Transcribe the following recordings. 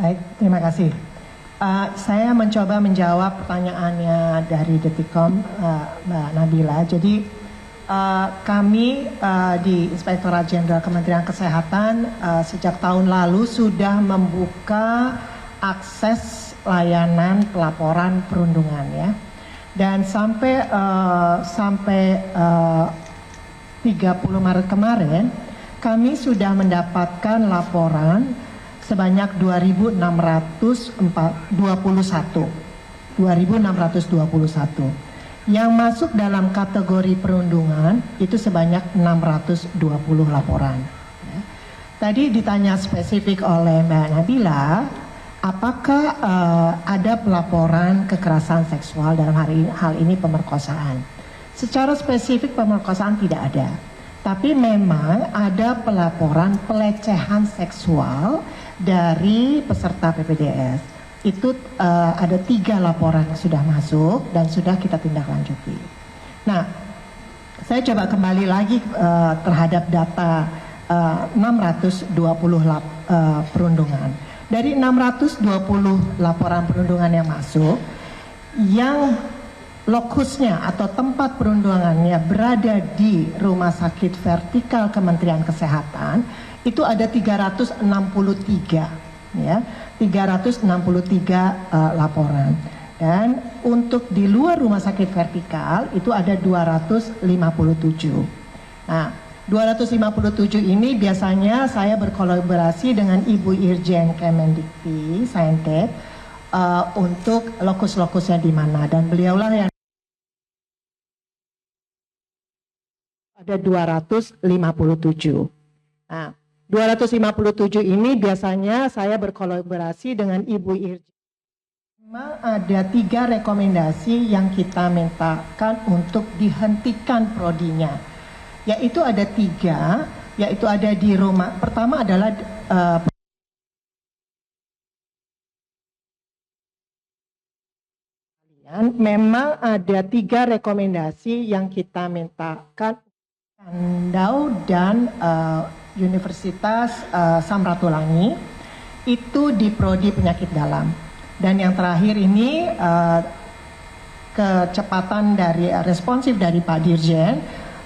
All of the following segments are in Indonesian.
Baik, terima kasih. Saya mencoba menjawab pertanyaannya dari Detikcom, Mbak Nabila. Jadi kami di Inspektorat Jenderal Kementerian Kesehatan sejak tahun lalu sudah membuka akses layanan pelaporan perundungan ya. Dan sampai 30 Maret kemarin kami sudah mendapatkan laporan sebanyak 2.621. Yang masuk dalam kategori perundungan itu sebanyak 620 laporan. Tadi ditanya spesifik oleh Mbak Nabila, apakah ada pelaporan kekerasan seksual dalam hal ini pemerkosaan? Secara spesifik pemerkosaan tidak ada. Tapi memang ada pelaporan pelecehan seksual dari peserta PPDS. Itu ada 3 laporan yang sudah masuk dan sudah kita tindak lanjuti. Nah, saya coba kembali lagi terhadap data 620 perundungan. Dari 620 laporan perundungan yang masuk, yang lokusnya atau tempat perundungannya berada di Rumah Sakit Vertikal Kementerian Kesehatan itu ada 363 ya, 363 laporan. Dan untuk di luar Rumah Sakit Vertikal itu ada 257. Nah, 257 ini biasanya saya berkolaborasi dengan Ibu Irjen Kemendikti Saintek untuk lokus-lokusnya di mana, dan beliaulah yang ada 257. Nah, 257 ini biasanya saya berkolaborasi dengan Ibu Irjen. Memang ada 3 rekomendasi yang kita mintakan untuk dihentikan prodinya, yaitu ada 3, yaitu ada di rumah. Pertama adalah memang ada 3 rekomendasi yang kita mintakan. Kandau dan Universitas Samratulangi itu di prodi penyakit dalam. Dan yang terakhir ini kecepatan dari responsif dari Pak Dirjen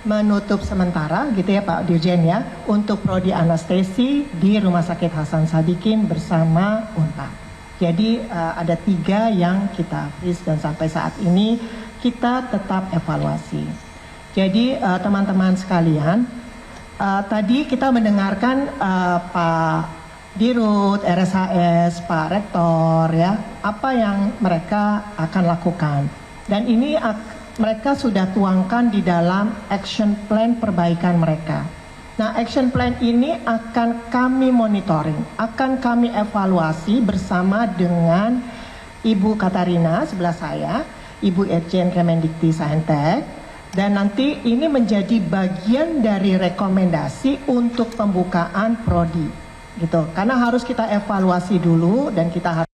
menutup sementara gitu ya Pak Dirjen ya, untuk prodi anestesi di Rumah Sakit Hasan Sadikin bersama Unpad. Jadi ada 3 yang kita freeze dan sampai saat ini kita tetap evaluasi. Jadi teman-teman sekalian, tadi kita mendengarkan Pak Dirut, RSHS, Pak Rektor ya, apa yang mereka akan lakukan. Dan ini mereka sudah tuangkan di dalam action plan perbaikan mereka. Nah, action plan ini akan kami monitoring, akan kami evaluasi bersama dengan Ibu Katarina sebelah saya, Ibu Irjen Kemendikti Saintek. Dan nanti ini menjadi bagian dari rekomendasi untuk pembukaan prodi, gitu. Karena harus kita evaluasi dulu dan kita harus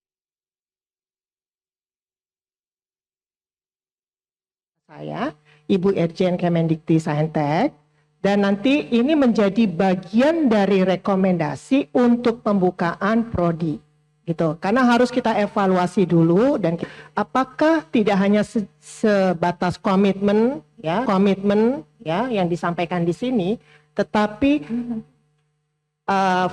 saya, Ibu Irjen Kemendikti Saintek, dan nanti ini menjadi bagian dari rekomendasi untuk pembukaan prodi, gitu. Karena harus kita evaluasi dulu dan apakah tidak hanya sebatas komitmen ya yang disampaikan di sini, tetapi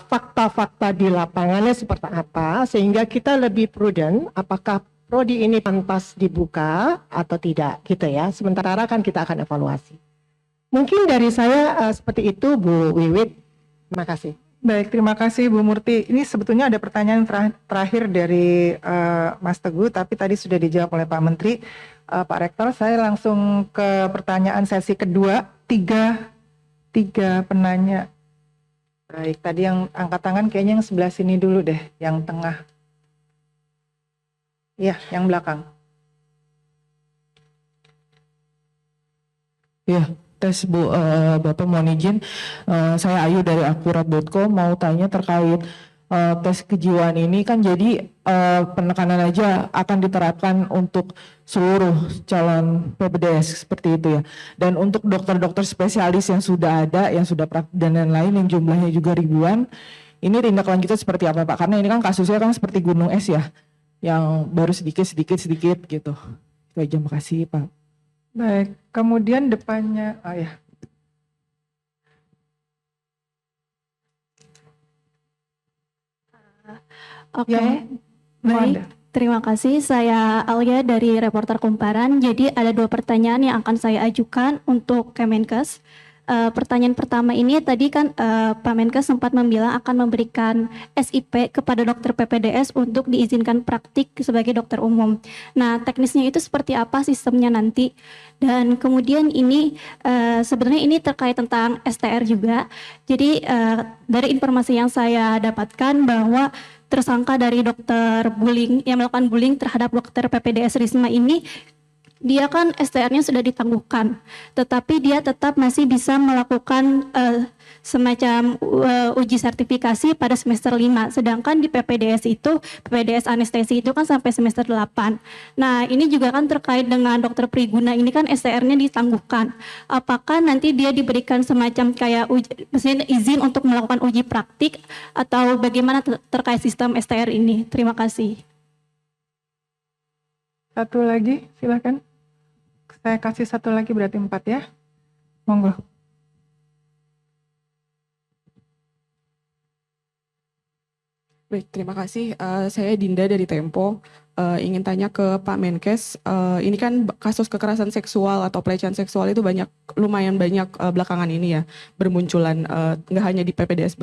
fakta-fakta di lapangannya seperti apa, sehingga kita lebih prudent apakah prodi ini pantas dibuka atau tidak gitu ya. Sementara kan kita akan evaluasi. Mungkin dari saya seperti itu Bu Wiwit. Terima kasih. Baik, terima kasih Bu Murti. Ini sebetulnya ada pertanyaan terakhir dari Mas Teguh, tapi tadi sudah dijawab oleh Pak Menteri. Pak Rektor, saya langsung ke pertanyaan sesi kedua. Tiga penanya. Baik, tadi yang angkat tangan kayaknya yang sebelah sini dulu deh, yang tengah. Iya, yang belakang. Iya. Tes Bu, Bapak mohon izin, saya Ayu dari akurat.co mau tanya terkait tes kejiwaan ini kan jadi penekanan aja akan diterapkan untuk seluruh calon PPDS seperti itu ya. Dan untuk dokter-dokter spesialis yang sudah ada, yang sudah praktik dan lain-lain yang jumlahnya juga ribuan, ini tindak lanjutnya seperti apa Pak? Karena ini kan kasusnya kan seperti gunung es ya, yang baru sedikit gitu. Itu aja, makasih Pak. Baik, kemudian depannya, ya. Oke, Yang- baik. ada. Terima kasih. Saya Alia dari Reporter Kumparan. Jadi ada 2 pertanyaan yang akan saya ajukan untuk Kemenkes. Pertanyaan pertama ini tadi kan Pak Menkes sempat bilang akan memberikan SIP kepada dokter PPDS untuk diizinkan praktik sebagai dokter umum. Nah, teknisnya itu seperti apa sistemnya nanti? Dan kemudian ini sebenarnya ini terkait tentang STR juga. Jadi dari informasi yang saya dapatkan bahwa tersangka dari dokter bullying yang melakukan bullying terhadap dokter PPDS Risma ini, dia kan STR-nya sudah ditangguhkan, tetapi dia tetap masih bisa melakukan semacam uji sertifikasi pada semester 5. Sedangkan di PPDS itu, PPDS anestesi itu kan sampai semester 8. Nah, ini juga kan terkait dengan dokter Priguna ini kan STR-nya ditangguhkan. Apakah nanti dia diberikan semacam kayak misalnya izin untuk melakukan uji praktik atau bagaimana terkait sistem STR ini? Terima kasih. Satu lagi, silakan. Saya kasih satu lagi berarti 4 ya. Monggo. Baik, terima kasih. Saya Dinda dari Tempo. Ingin tanya ke Pak Menkes, ini kan kasus kekerasan seksual atau pelecehan seksual itu lumayan banyak belakangan ini ya bermunculan, nggak hanya di PPDS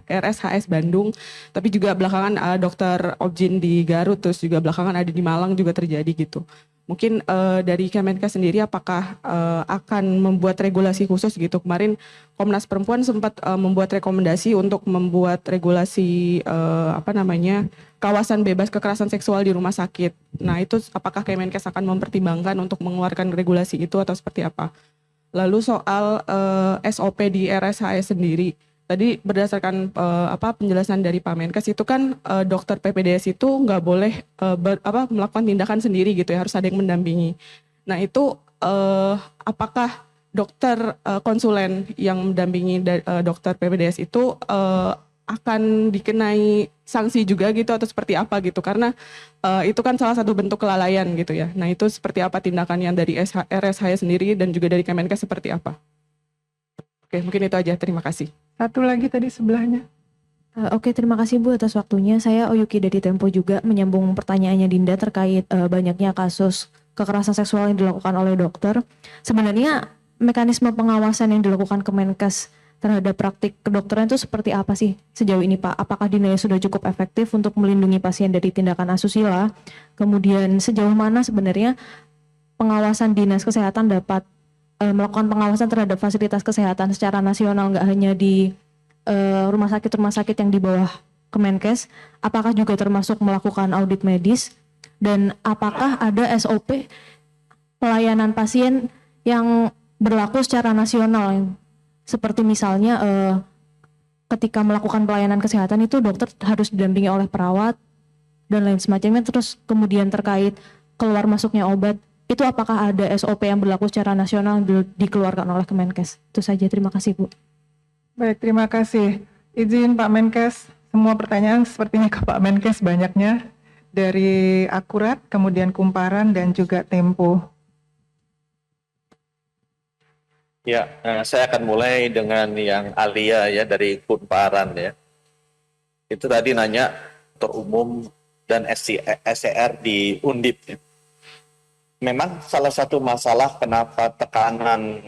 RSHS Bandung, tapi juga belakangan dokter Objin di Garut, terus juga belakangan ada di Malang juga terjadi gitu. Mungkin dari Kemenkes sendiri apakah akan membuat regulasi khusus gitu? Kemarin Komnas Perempuan sempat membuat rekomendasi untuk membuat regulasi kawasan bebas kekerasan seksual di rumah sakit. Nah, itu apakah Kemenkes akan mempertimbangkan untuk mengeluarkan regulasi itu atau seperti apa? Lalu soal SOP di RSHS sendiri, tadi berdasarkan penjelasan dari Pak Menkes itu kan dokter PPDS itu nggak boleh melakukan tindakan sendiri gitu ya, harus ada yang mendampingi. Nah, itu apakah dokter konsulen yang mendampingi dokter PPDS itu akan dikenai sanksi juga gitu atau seperti apa gitu, karena itu kan salah satu bentuk kelalaian gitu ya. Nah, itu seperti apa tindakannya dari RSHS sendiri dan juga dari Kemenkes seperti apa? Oke, mungkin itu aja. Terima kasih. Satu lagi tadi sebelahnya. Oke, terima kasih Bu atas waktunya. Saya Oyuki dari Tempo juga menyambung pertanyaannya Dinda terkait banyaknya kasus kekerasan seksual yang dilakukan oleh dokter. Sebenarnya mekanisme pengawasan yang dilakukan Kemenkes terhadap praktik kedokteran itu seperti apa sih sejauh ini Pak? Apakah dinilai sudah cukup efektif untuk melindungi pasien dari tindakan asusila? Kemudian sejauh mana sebenarnya pengawasan dinas kesehatan dapat melakukan pengawasan terhadap fasilitas kesehatan secara nasional, nggak hanya di rumah sakit yang di bawah Kemenkes, apakah juga termasuk melakukan audit medis, dan apakah ada SOP pelayanan pasien yang berlaku secara nasional, seperti misalnya ketika melakukan pelayanan kesehatan itu dokter harus didampingi oleh perawat dan lain semacamnya, terus kemudian terkait keluar masuknya obat, itu apakah ada SOP yang berlaku secara nasional yang dikeluarkan oleh Kemenkes? Itu saja, terima kasih Bu. Baik, terima kasih. Izin Pak Menkes, semua pertanyaan sepertinya ke Pak Menkes banyaknya. Dari Akurat, kemudian Kumparan, dan juga Tempo. Ya, saya akan mulai dengan yang Alia ya dari Kumparan ya. Itu tadi nanya dokter umum dan SCR di Undip. Ya. Memang salah satu masalah kenapa tekanan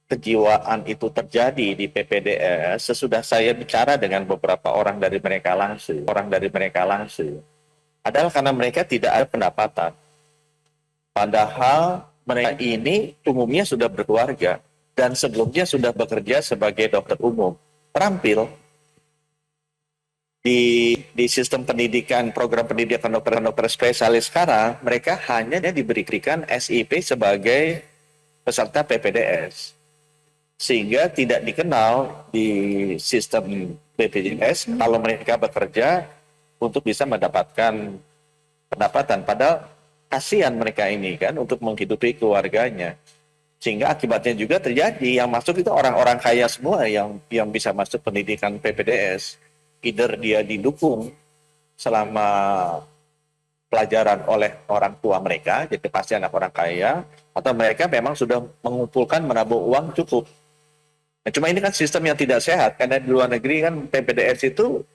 kejiwaan itu terjadi di PPDS sesudah saya bicara dengan beberapa orang dari mereka langsung adalah karena mereka tidak ada pendapatan. Padahal mereka ini umumnya sudah berkeluarga dan sebelumnya sudah bekerja sebagai dokter umum. Terampil di sistem pendidikan, program pendidikan dokter spesialis sekarang, mereka hanya diberikan SIP sebagai peserta PPDS. Sehingga tidak dikenal di sistem BPJS kalau mereka bekerja untuk bisa mendapatkan pendapatan. Padahal kasihan mereka ini kan untuk menghidupi keluarganya. Sehingga akibatnya juga terjadi yang masuk itu orang-orang kaya semua yang bisa masuk pendidikan PPDS. Either dia didukung selama pelajaran oleh orang tua mereka, jadi pasti anak orang kaya, atau mereka memang sudah mengumpulkan menabung uang cukup. Nah, cuma ini kan sistem yang tidak sehat, karena di luar negeri kan PPDS itu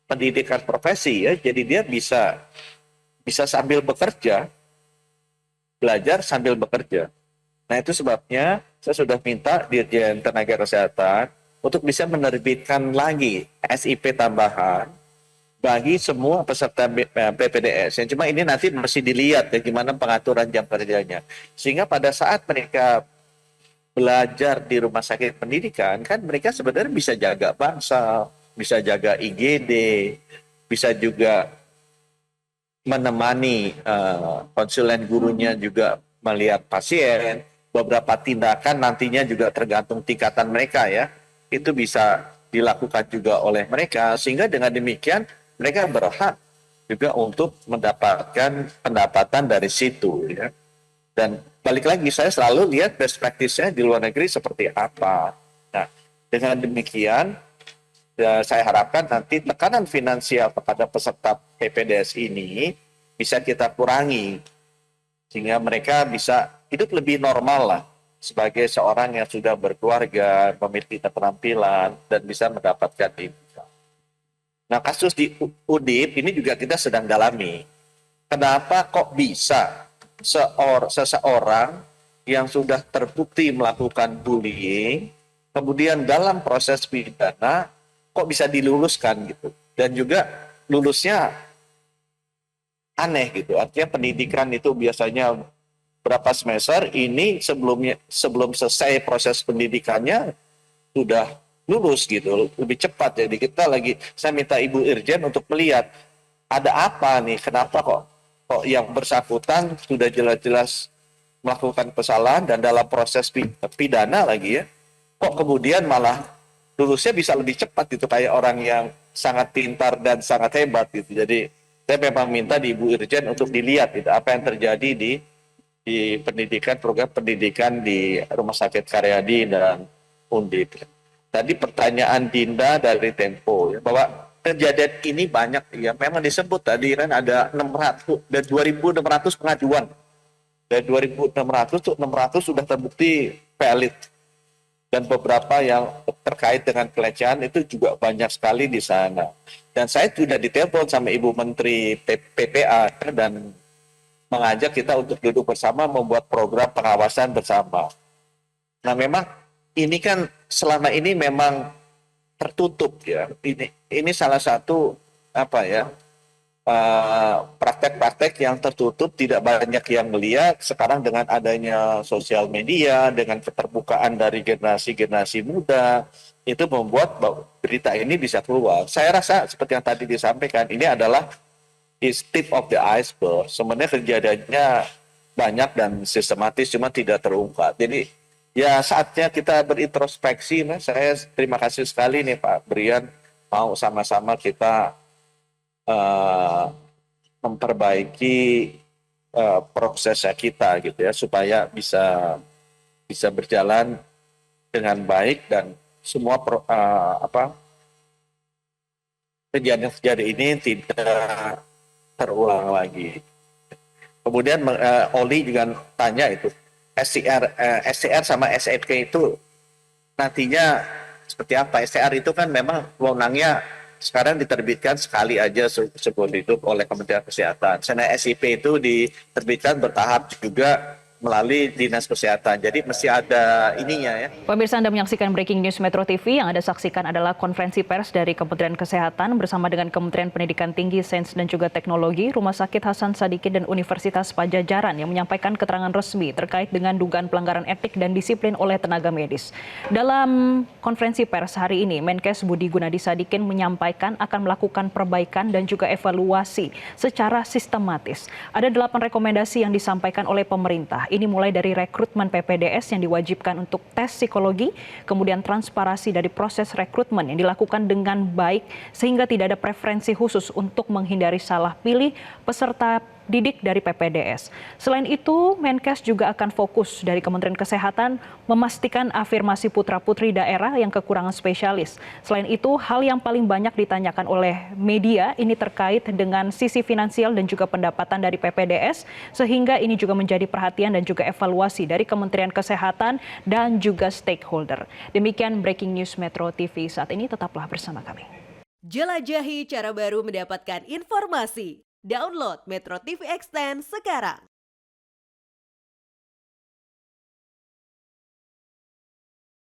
pendidikan profesi ya, jadi dia bisa sambil bekerja, belajar sambil bekerja. Nah itu sebabnya saya sudah minta Dirjen Tenaga Kesehatan untuk bisa menerbitkan lagi SIP tambahan bagi semua peserta PPDS. Yang cuma ini nanti masih dilihat ya gimana pengaturan jam kerjanya. Sehingga pada saat mereka belajar di rumah sakit pendidikan, kan mereka sebenarnya bisa jaga bangsal, bisa jaga IGD, bisa juga menemani konsulen gurunya juga melihat pasien. Beberapa tindakan nantinya juga tergantung tingkatan mereka ya, itu bisa dilakukan juga oleh mereka, sehingga dengan demikian mereka berhak juga untuk mendapatkan pendapatan dari situ ya. Dan balik lagi saya selalu lihat best practice-nya di luar negeri seperti apa. Nah dengan demikian ya, saya harapkan nanti tekanan finansial kepada peserta PPDS ini bisa kita kurangi sehingga mereka bisa hidup lebih normal lah sebagai seorang yang sudah berkeluarga, memiliki keterampilan dan bisa mendapatkan income. Nah kasus di Undip ini juga kita sedang dalami. Kenapa kok bisa seseorang yang sudah terbukti melakukan bullying, kemudian dalam proses pidana kok bisa diluluskan gitu, dan juga lulusnya aneh gitu. Artinya pendidikan itu biasanya berapa semester, ini sebelum selesai proses pendidikannya sudah lulus gitu, lebih cepat. Jadi saya minta Ibu Irjen untuk melihat ada apa nih, kenapa kok yang bersangkutan sudah jelas-jelas melakukan kesalahan dan dalam proses pidana lagi ya, kok kemudian malah lulusnya bisa lebih cepat gitu, kayak orang yang sangat pintar dan sangat hebat gitu. Jadi saya memang minta di Ibu Irjen untuk dilihat gitu, apa yang terjadi di pendidikan, program pendidikan di Rumah Sakit Karyadi dan Undip. Tadi pertanyaan Dinda dari Tempo ya, bahwa kejadian ini banyak ya, memang disebut tadi kan ada 600 dan 2.600 pengajuan. Dari 2.600 tuh 600 sudah terbukti valid. Dan beberapa yang terkait dengan pelecehan itu juga banyak sekali di sana. Dan saya sudah ditelepon sama Ibu Menteri PPA dan mengajak kita untuk duduk bersama membuat program pengawasan bersama. Nah memang ini kan selama ini memang tertutup ya. Ini salah satu praktek-praktek yang tertutup, tidak banyak yang melihat. Sekarang dengan adanya sosial media, dengan keterbukaan dari generasi muda, itu membuat berita ini bisa keluar. Saya rasa seperti yang tadi disampaikan, ini adalah tip of the iceberg. Sebenarnya kejadiannya banyak dan sistematis, cuma tidak terungkap. Jadi ya saatnya kita berintrospeksi. Nah, saya terima kasih sekali nih Pak Brian mau sama-sama kita memperbaiki prosesnya kita gitu ya, supaya bisa berjalan dengan baik dan semua kejadian ini tidak terulang lagi. Kemudian Oli juga tanya itu SCR sama SFK itu nantinya seperti apa? SCR itu kan memang wewenangnya sekarang diterbitkan sekali aja seumur hidup oleh Kementerian Kesehatan. Karena SIP itu diterbitkan bertahap juga melalui Dinas Kesehatan. Jadi mesti ada ininya ya. Pemirsa, Anda menyaksikan Breaking News Metro TV. Yang Anda saksikan adalah konferensi pers dari Kementerian Kesehatan bersama dengan Kementerian Pendidikan Tinggi, Sains dan juga Teknologi, Rumah Sakit Hasan Sadikin dan Universitas Padjadjaran yang menyampaikan keterangan resmi terkait dengan dugaan pelanggaran etik dan disiplin oleh tenaga medis. Dalam konferensi pers hari ini, Menkes Budi Gunadi Sadikin menyampaikan akan melakukan perbaikan dan juga evaluasi secara sistematis. Ada 8 rekomendasi yang disampaikan oleh pemerintah. Ini mulai dari rekrutmen PPDS yang diwajibkan untuk tes psikologi, kemudian transparansi dari proses rekrutmen yang dilakukan dengan baik sehingga tidak ada preferensi khusus untuk menghindari salah pilih peserta didik dari PPDS. Selain itu, Menkes juga akan fokus dari Kementerian Kesehatan memastikan afirmasi putra-putri daerah yang kekurangan spesialis. Selain itu, hal yang paling banyak ditanyakan oleh media ini terkait dengan sisi finansial dan juga pendapatan dari PPDS, sehingga ini juga menjadi perhatian dan juga evaluasi dari Kementerian Kesehatan dan juga stakeholder. Demikian Breaking News Metro TV saat ini, tetaplah bersama kami. Jelajahi cara baru mendapatkan informasi. Download Metro TV Extend sekarang.